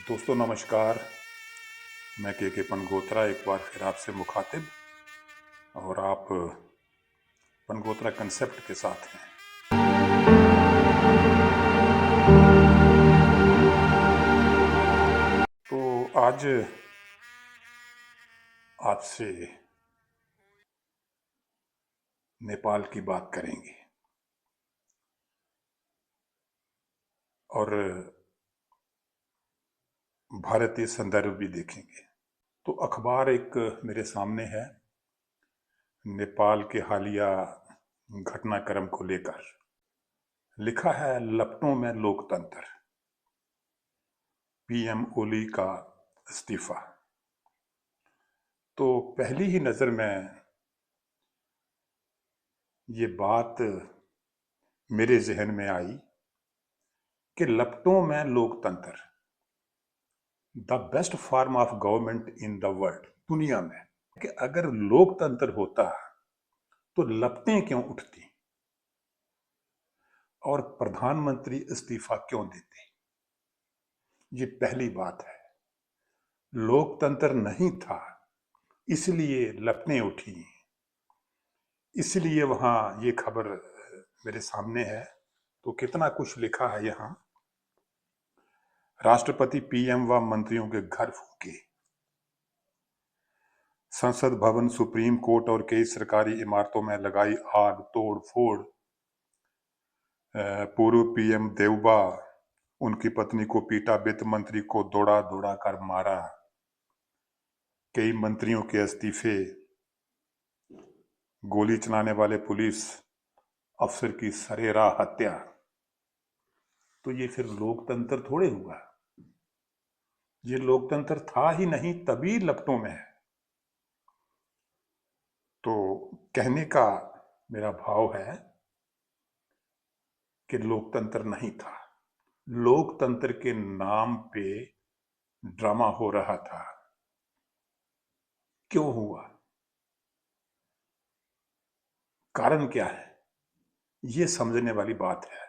दोस्तों नमस्कार। मैं के पनगोत्रा एक बार फिर आपसे मुखातिब और आप पनगोत्रा कंसेप्ट के साथ हैं। तो आज आपसे नेपाल की बात करेंगे और भारतीय संदर्भ भी देखेंगे। तो अखबार एक मेरे सामने है नेपाल के हालिया घटनाक्रम को लेकर। लिखा है लपटों में लोकतंत्र, पीएम ओली का इस्तीफा। तो पहली ही नजर में ये बात मेरे जहन में आई कि लपटों में लोकतंत्र, the best form of government in the world, दुनिया में, कि अगर लोकतंत्र होता तो लपटें क्यों उठती और प्रधानमंत्री इस्तीफा क्यों देते। ये पहली बात है। लोकतंत्र नहीं था इसलिए लपटें उठी, इसलिए वहां ये खबर मेरे सामने है। तो कितना कुछ लिखा है यहां। राष्ट्रपति पीएम व मंत्रियों के घर फूके, संसद भवन, सुप्रीम कोर्ट और कई सरकारी इमारतों में लगाई आग, तोड़ फोड़। पूर्व पीएम देवबा, उनकी पत्नी को पीटा, वित्त मंत्री को दौड़ा दौड़ा कर मारा, कई मंत्रियों के इस्तीफे, गोली चलाने वाले पुलिस अफसर की सरेरा हत्या। तो ये फिर लोकतंत्र थोड़े हुआ। ये लोकतंत्र था ही नहीं, तभी लपटों में है। तो कहने का मेरा भाव है कि लोकतंत्र नहीं था, लोकतंत्र के नाम पे ड्रामा हो रहा था। क्यों हुआ, कारण क्या है, ये समझने वाली बात है।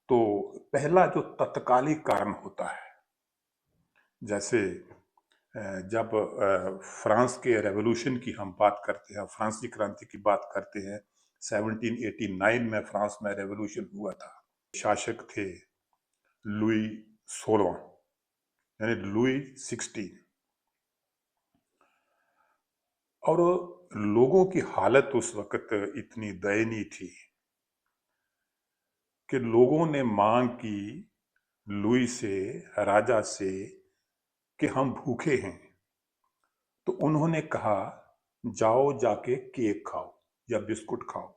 तो पहला जो तत्कालिक कारण होता है, जैसे जब फ्रांस के रेवोल्यूशन की हम बात करते हैं, फ्रांसीसी क्रांति की बात करते हैं, 1789 में फ्रांस में रेवोल्यूशन हुआ था। शासक थे लुई 16, यानी लुई 16। और लोगों की हालत उस वक्त इतनी दयनीय थी कि लोगों ने मांग की लुई से, राजा से, कि हम भूखे हैं। तो उन्होंने कहा जाओ जाके केक खाओ या बिस्कुट खाओ।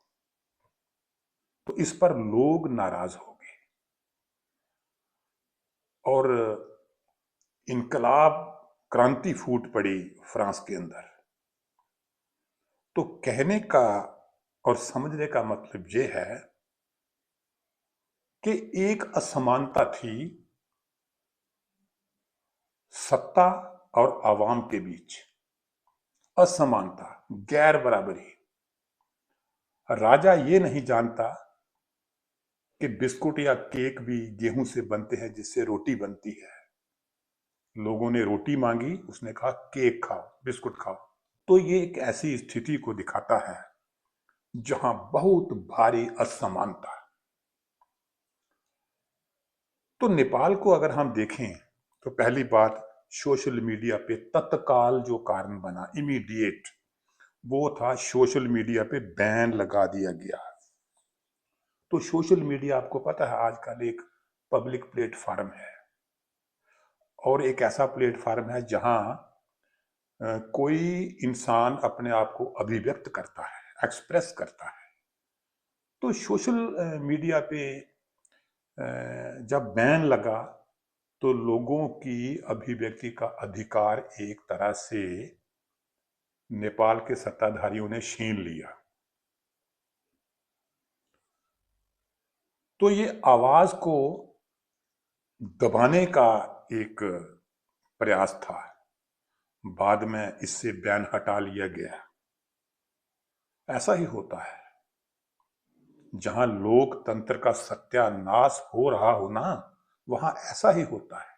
तो इस पर लोग नाराज हो गए और इनकलाब, क्रांति फूट पड़ी फ्रांस के अंदर। तो कहने का और समझने का मतलब यह है कि एक असमानता थी सत्ता और आवाम के बीच। असमानता, गैर बराबरी। राजा ये नहीं जानता कि बिस्कुट या केक भी गेहूं से बनते हैं जिससे रोटी बनती है। लोगों ने रोटी मांगी, उसने कहा केक खाओ, बिस्कुट खाओ। तो ये एक ऐसी स्थिति को दिखाता है जहां बहुत भारी असमानता। तो नेपाल को अगर हम देखें तो पहली बात, सोशल मीडिया पे तत्काल जो कारण बना, इमीडिएट, वो था सोशल मीडिया पे बैन लगा दिया गया। तो सोशल मीडिया आपको पता है आजकल एक पब्लिक प्लेटफॉर्म है और एक ऐसा प्लेटफॉर्म है जहां कोई इंसान अपने आप को अभिव्यक्त करता है, एक्सप्रेस करता है। तो सोशल मीडिया पे जब बैन लगा तो लोगों की अभिव्यक्ति का अधिकार एक तरह से नेपाल के सत्ताधारियों ने छीन लिया। तो ये आवाज को दबाने का एक प्रयास था। बाद में इससे बैन हटा लिया गया। ऐसा ही होता है जहां लोकतंत्र का सत्यानाश हो रहा हो ना, वहां ऐसा ही होता है।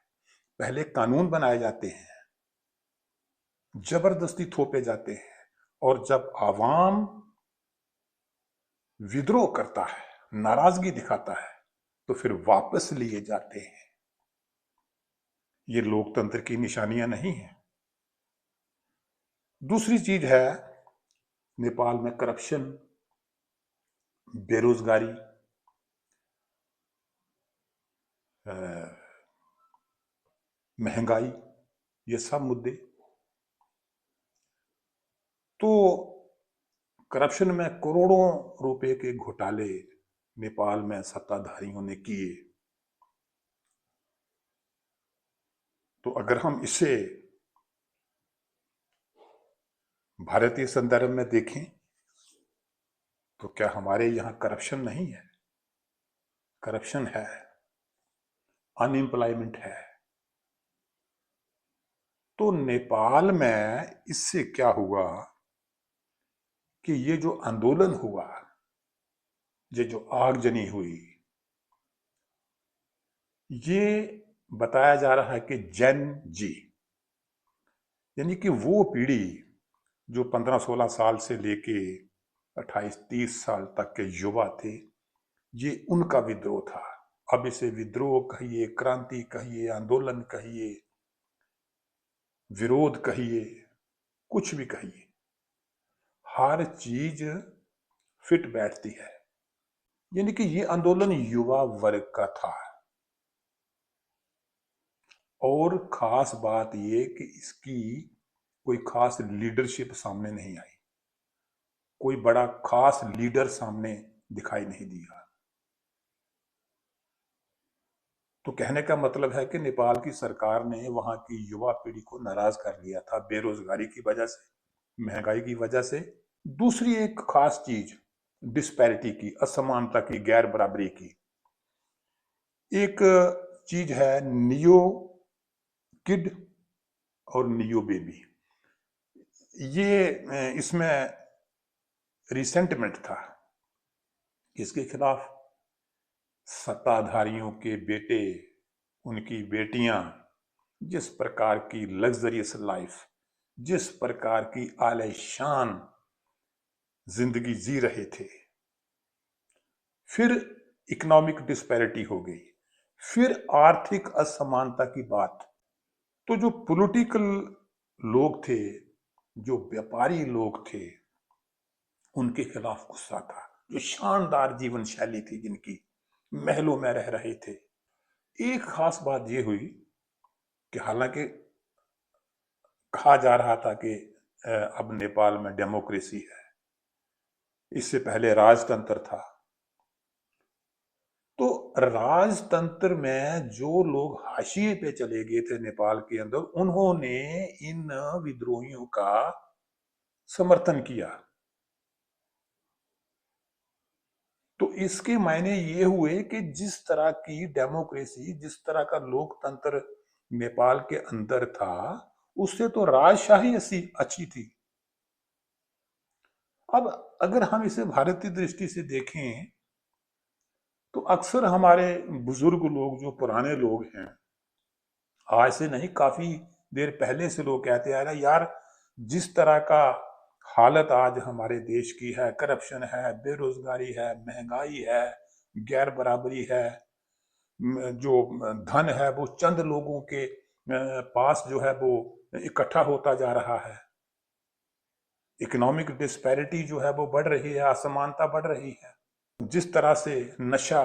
पहले कानून बनाए जाते हैं, जबरदस्ती थोपे जाते हैं, और जब आवाम विद्रोह करता है, नाराजगी दिखाता है, तो फिर वापस लिए जाते हैं। ये लोकतंत्र की निशानियां नहीं है। दूसरी चीज है नेपाल में करप्शन, बेरोजगारी, महंगाई, ये सब मुद्दे। तो करप्शन में करोड़ों रुपए के घोटाले नेपाल में सत्ताधारियों ने किए। तो अगर हम इसे भारतीय संदर्भ में देखें तो क्या हमारे यहां करप्शन नहीं है? करप्शन है, अनएम्प्लॉयमेंट है। तो नेपाल में इससे क्या हुआ कि ये जो आंदोलन हुआ, ये जो आगजनी हुई, ये बताया जा रहा है कि जेन जी, यानी कि वो पीढ़ी जो 15-16 साल से लेके 28-30 साल तक के युवा थे, ये उनका विद्रोह था। अब इसे विद्रोह कहिए, क्रांति कहिए, आंदोलन कहिए, विरोध कहिए, कुछ भी कहिए, हर चीज फिट बैठती है। यानी कि ये आंदोलन युवा वर्ग का था। और खास बात ये कि इसकी कोई खास लीडरशिप सामने नहीं आई, कोई बड़ा खास लीडर सामने दिखाई नहीं दिया। तो कहने का मतलब है कि नेपाल की सरकार ने वहां की युवा पीढ़ी को नाराज कर लिया था, बेरोजगारी की वजह से, महंगाई की वजह से। दूसरी एक खास चीज डिस्पैरिटी की, असमानता की, गैर बराबरी की एक चीज है, नियो किड और नियो बेबी। ये इसमें रिसेंटमेंट था, इसके खिलाफ सत्ताधारियों के बेटे, उनकी बेटियां जिस प्रकार की लग्जरियस लाइफ, जिस प्रकार की आलीशान जिंदगी जी रहे थे, फिर इकोनॉमिक डिस्पैरिटी हो गई, फिर आर्थिक असमानता की बात। तो जो पॉलिटिकल लोग थे, जो व्यापारी लोग थे, उनके खिलाफ गुस्सा था। जो शानदार जीवन शैली थी जिनकी, महलों में रह रहे थे। एक खास बात यह हुई कि हालांकि कहा जा रहा था कि अब नेपाल में डेमोक्रेसी है, इससे पहले राजतंत्र था। तो राजतंत्र में जो लोग हाशिए पे चले गए थे नेपाल के अंदर, उन्होंने इन विद्रोहियों का समर्थन किया। तो इसके मायने ये हुए कि जिस तरह की डेमोक्रेसी, जिस तरह का लोकतंत्र नेपाल के अंदर था, उससे तो राजशाही अच्छी थी। अब अगर हम इसे भारतीय दृष्टि से देखें तो अक्सर हमारे बुजुर्ग लोग, जो पुराने लोग हैं, आज से नहीं काफी देर पहले से लोग कहते आ रहे हैं, यार जिस तरह का हालत आज हमारे देश की है, करप्शन है, बेरोजगारी है, महंगाई है, गैर बराबरी है, जो धन है वो चंद लोगों के पास जो है वो इकट्ठा होता जा रहा है, इकोनॉमिक डिस्पैरिटी जो है वो बढ़ रही है, असमानता बढ़ रही है, जिस तरह से नशा,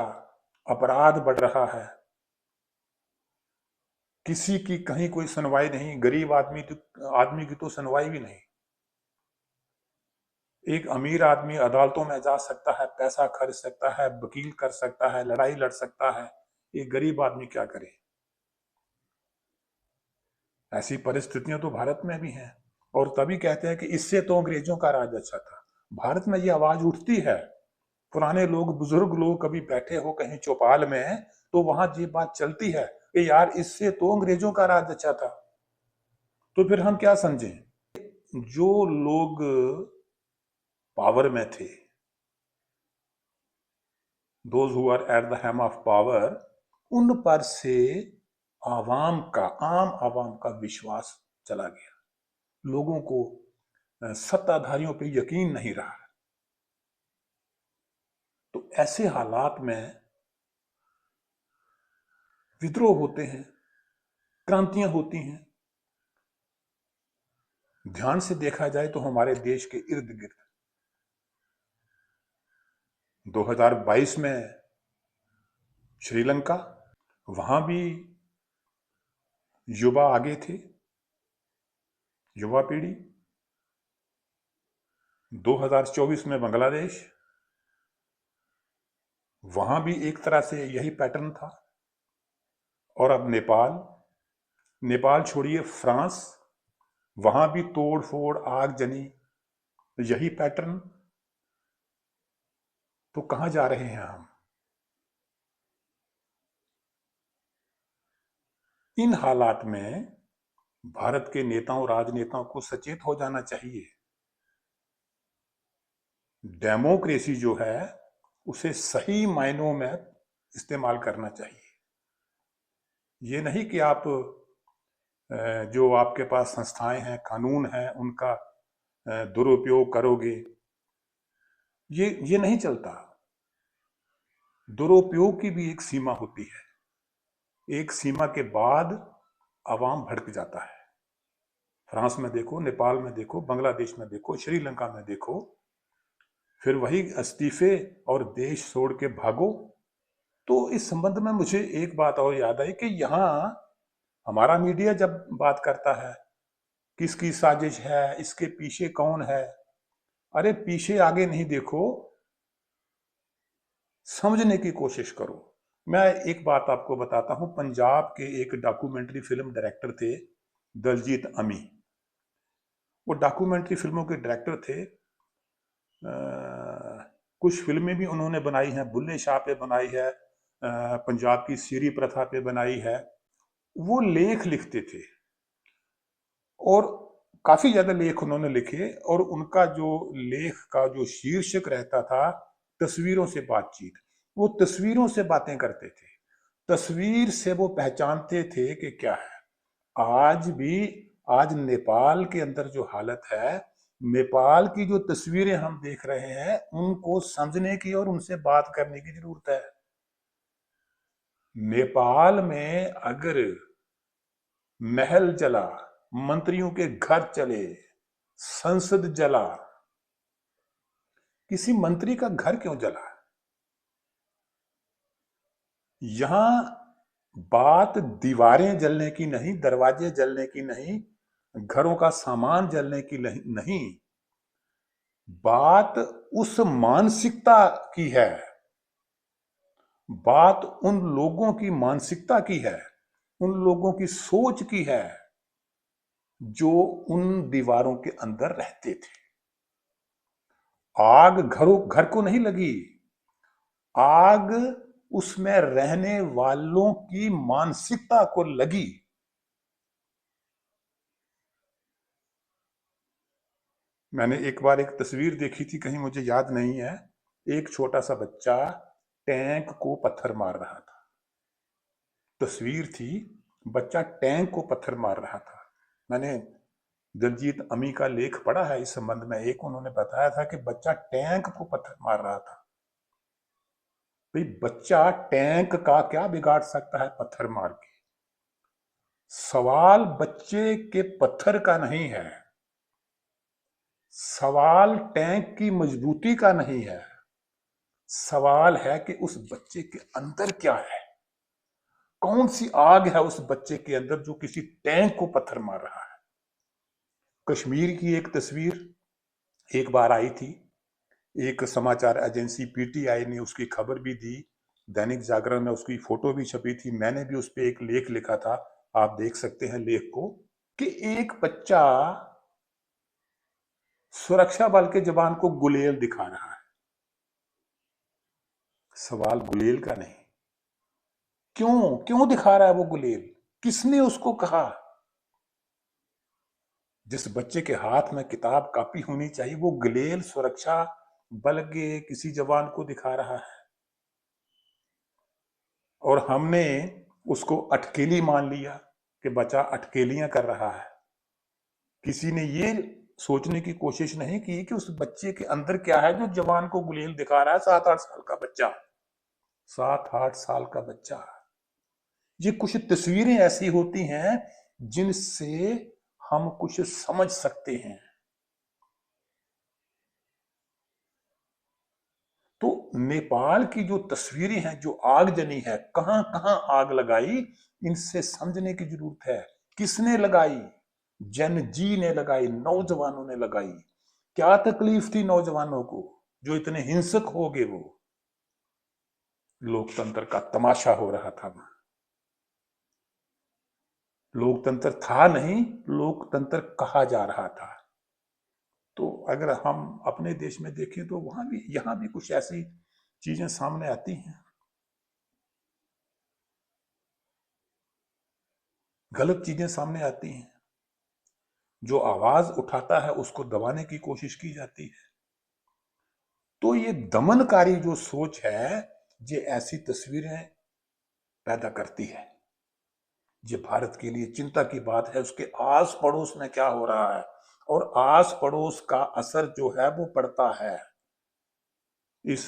अपराध बढ़ रहा है, किसी की कहीं कोई सुनवाई नहीं, गरीब आदमी की तो सुनवाई भी नहीं। एक अमीर आदमी अदालतों में जा सकता है, पैसा खर्च सकता है, वकील कर सकता है, लड़ाई लड़ सकता है, एक गरीब आदमी क्या करे? ऐसी परिस्थितियां तो भारत में भी हैं। और तभी कहते हैं कि इससे तो अंग्रेजों का राज अच्छा था। भारत में ये आवाज उठती है, पुराने लोग, बुजुर्ग लोग कभी बैठे हो कहीं चौपाल में, तो वहां ये बात चलती है कि यार इससे तो अंग्रेजों का राज अच्छा था। तो फिर हम क्या समझें? जो लोग पावर में थे, those who are at the helm of power, उन पर से आम आवाम का विश्वास चला गया। लोगों को सत्ताधारियों पे यकीन नहीं रहा। तो ऐसे हालात में विद्रोह होते हैं, क्रांतियां होती हैं। ध्यान से देखा जाए तो हमारे देश के इर्द गिर्द 2022 में श्रीलंका, वहां भी युवा आगे थे, युवा पीढ़ी। 2024 में बांग्लादेश, वहां भी एक तरह से यही पैटर्न था। और अब नेपाल, नेपाल छोड़िए फ्रांस, वहां भी तोड़ फोड़ आगजनी, यही पैटर्न। तो कहां जा रहे हैं हम? इन हालात में भारत के नेताओं, राजनेताओं को सचेत हो जाना चाहिए। डेमोक्रेसी जो है उसे सही मायनों में इस्तेमाल करना चाहिए। ये नहीं कि आप जो आपके पास संस्थाएं हैं, कानून हैं, उनका दुरुपयोग करोगे। ये नहीं चलता। दुरुपयोग की भी एक सीमा होती है। एक सीमा के बाद अवाम भड़क जाता है। फ्रांस में देखो, नेपाल में देखो, बांग्लादेश में देखो, श्रीलंका में देखो, फिर वही इस्तीफे और देश छोड़ के भागो। तो इस संबंध में मुझे एक बात और याद आई कि यहाँ हमारा मीडिया जब बात करता है किसकी साजिश है, इसके पीछे कौन है, अरे पीछे आगे नहीं देखो, समझने की कोशिश करो। मैं एक बात आपको बताता हूं। पंजाब के एक डॉक्यूमेंट्री फिल्म डायरेक्टर थे, दलजीत अमी। वो डॉक्यूमेंट्री फिल्मों के डायरेक्टर थे। कुछ फिल्में भी उन्होंने बनाई हैं, बुल्ले शाह पे बनाई है, पंजाब की सीरी प्रथा पे बनाई है। वो लेख लिखते थे और काफी ज्यादा लेख उन्होंने लिखे। और उनका जो लेख का जो शीर्षक रहता था, तस्वीरों से बातचीत। वो तस्वीरों से बातें करते थे, तस्वीर से वो पहचानते थे कि क्या है। आज भी, आज नेपाल के अंदर जो हालत है, नेपाल की जो तस्वीरें हम देख रहे हैं, उनको समझने की और उनसे बात करने की जरूरत है। नेपाल में अगर महल जला, मंत्रियों के घर चले, संसद जला, किसी मंत्री का घर क्यों जला? यहां बात दीवारें जलने की नहीं, दरवाजे जलने की नहीं, घरों का सामान जलने की नहीं, बात उस मानसिकता की है। बात उन लोगों की मानसिकता की है, उन लोगों की सोच की है जो उन दीवारों के अंदर रहते थे। आग घर को नहीं लगी, आग उसमें रहने वालों की मानसिकता को लगी। मैंने एक बार एक तस्वीर देखी थी, कहीं मुझे याद नहीं है, एक छोटा सा बच्चा टैंक को पत्थर मार रहा था। तस्वीर थी, बच्चा टैंक को पत्थर मार रहा था। मैंने दलजीत अमी का लेख पढ़ा है इस संबंध में। एक उन्होंने बताया था कि बच्चा टैंक को पत्थर मार रहा था। भाई, बच्चा टैंक का क्या बिगाड़ सकता है पत्थर मार के? सवाल बच्चे के पत्थर का नहीं है, सवाल टैंक की मजबूती का नहीं है। सवाल है कि उस बच्चे के अंदर क्या है, कौन सी आग है उस बच्चे के अंदर जो किसी टैंक को पत्थर मार रहा है। कश्मीर की एक तस्वीर एक बार आई थी, एक समाचार एजेंसी पीटीआई ने उसकी खबर भी दी, दैनिक जागरण में उसकी फोटो भी छपी थी। मैंने भी उस पर एक लेख लिखा था, आप देख सकते हैं लेख को, कि एक बच्चा सुरक्षा बल के जवान को गुलेल दिखा रहा है। सवाल गुलेल का नहीं, क्यों क्यों दिखा रहा है वो गुलेल, किसने उसको कहा? जिस बच्चे के हाथ में किताब कापी होनी चाहिए, वो गुलेल सुरक्षा बल के किसी जवान को दिखा रहा है। और हमने उसको अटकेली मान लिया कि बच्चा अटकेलियां कर रहा है। किसी ने ये सोचने की कोशिश नहीं की कि उस बच्चे के अंदर क्या है जो जवान को गुलेल दिखा रहा है। 7-8 साल का बच्चा, 7-8 साल का बच्चा। ये कुछ तस्वीरें ऐसी होती हैं जिनसे हम कुछ समझ सकते हैं। तो नेपाल की जो तस्वीरें हैं, जो आगजनी है, कहां कहां आग लगाई, इनसे समझने की जरूरत है। किसने लगाई? जन जी ने लगाई, नौजवानों ने लगाई। क्या तकलीफ थी नौजवानों को जो इतने हिंसक हो गए? वो लोकतंत्र का तमाशा हो रहा था वहां। लोकतंत्र था नहीं, लोकतंत्र कहा जा रहा था। तो अगर हम अपने देश में देखें तो वहां भी, यहां भी कुछ ऐसी चीजें सामने आती हैं। गलत चीजें सामने आती हैं। जो आवाज उठाता है उसको दबाने की कोशिश की जाती है। तो ये दमनकारी जो सोच है, ये ऐसी तस्वीरें पैदा करती है। ये भारत के लिए चिंता की बात है। उसके आस पड़ोस में क्या हो रहा है, और आस पड़ोस का असर जो है वो पड़ता है। इस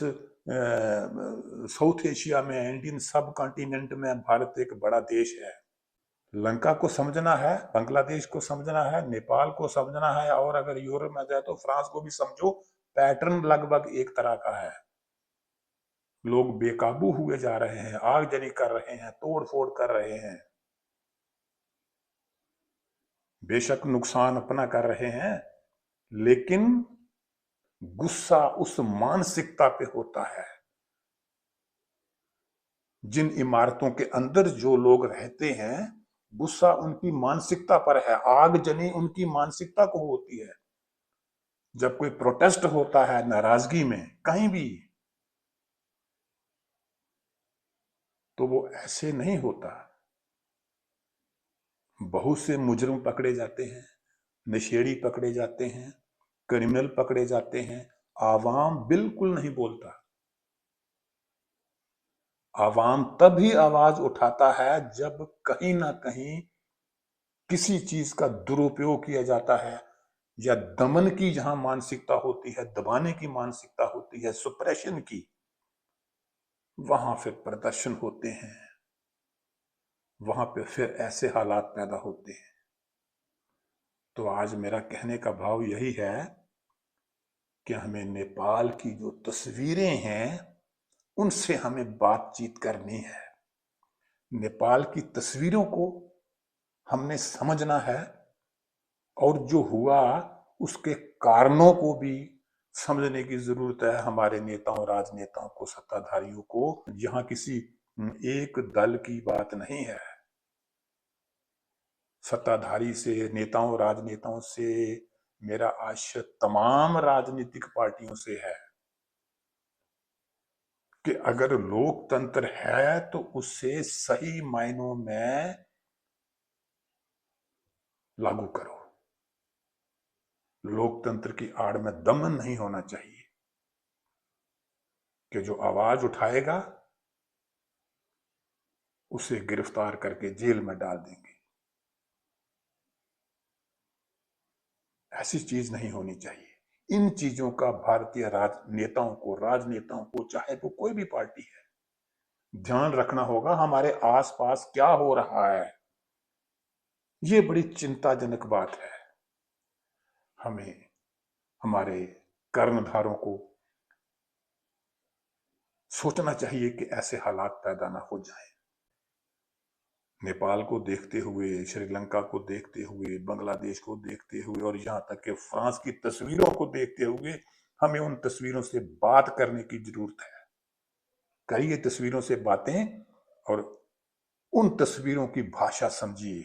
साउथ एशिया में, इंडियन सब कॉन्टिनेंट में भारत एक बड़ा देश है। लंका को समझना है, बांग्लादेश को समझना है, नेपाल को समझना है, और अगर यूरोप में जाए तो फ्रांस को भी समझो। पैटर्न लगभग एक तरह का है। लोग बेकाबू हुए जा रहे हैं, आगजनी कर रहे हैं, तोड़ फोड़ कर रहे हैं। बेशक नुकसान अपना कर रहे हैं, लेकिन गुस्सा उस मानसिकता पे होता है। जिन इमारतों के अंदर जो लोग रहते हैं, गुस्सा उनकी मानसिकता पर है, आगजनी उनकी मानसिकता को होती है। जब कोई प्रोटेस्ट होता है नाराजगी में कहीं भी, तो वो ऐसे नहीं होता। बहुत से मुजरिम पकड़े जाते हैं, नशेड़ी पकड़े जाते हैं, क्रिमिनल पकड़े जाते हैं। आवाम बिल्कुल नहीं बोलता। आवाम तभी आवाज उठाता है जब कहीं ना कहीं किसी चीज का दुरुपयोग किया जाता है, या दमन की जहां मानसिकता होती है, दबाने की मानसिकता होती है, सुप्रेशन की, वहां फिर प्रदर्शन होते हैं। वहां पे फिर ऐसे हालात पैदा होते हैं। तो आज मेरा कहने का भाव यही है कि हमें नेपाल की जो तस्वीरें हैं उनसे हमें बातचीत करनी है। नेपाल की तस्वीरों को हमने समझना है, और जो हुआ उसके कारणों को भी समझने की जरूरत है। हमारे नेताओं, राजनेताओं को, सत्ताधारियों को। यहाँ किसी एक दल की बात नहीं है। सत्ताधारी से, नेताओं, राजनेताओं से, मेरा आशय तमाम राजनीतिक पार्टियों से है कि अगर लोकतंत्र है तो उसे सही मायनों में लागू करो। लोकतंत्र की आड़ में दमन नहीं होना चाहिए कि जो आवाज उठाएगा उसे गिरफ्तार करके जेल में डाल देंगे। ऐसी चीज नहीं होनी चाहिए। इन चीजों का भारतीय राजनेताओं को, चाहे वो कोई भी पार्टी है, ध्यान रखना होगा। हमारे आसपास क्या हो रहा है, ये बड़ी चिंताजनक बात है। हमें, हमारे कर्णधारों को सोचना चाहिए कि ऐसे हालात पैदा ना हो जाए। नेपाल को देखते हुए, श्रीलंका को देखते हुए, बांग्लादेश को देखते हुए, और यहां तक कि फ्रांस की तस्वीरों को देखते हुए हमें उन तस्वीरों से बात करने की जरूरत है। करिए तस्वीरों से बातें, और उन तस्वीरों की भाषा समझिए,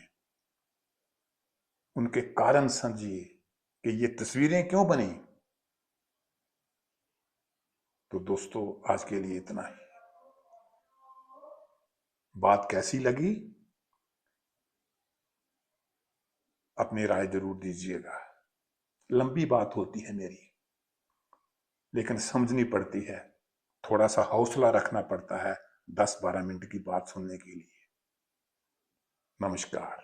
उनके कारण समझिए कि ये तस्वीरें क्यों बनी। तो दोस्तों, आज के लिए इतना ही। बात कैसी लगी, अपनी राय जरूर दीजिएगा। लंबी बात होती है मेरी, लेकिन समझनी पड़ती है। थोड़ा सा हौसला रखना पड़ता है 10-12 मिनट की बात सुनने के लिए। नमस्कार।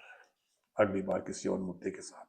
अगली बार किसी और मुद्दे के साथ।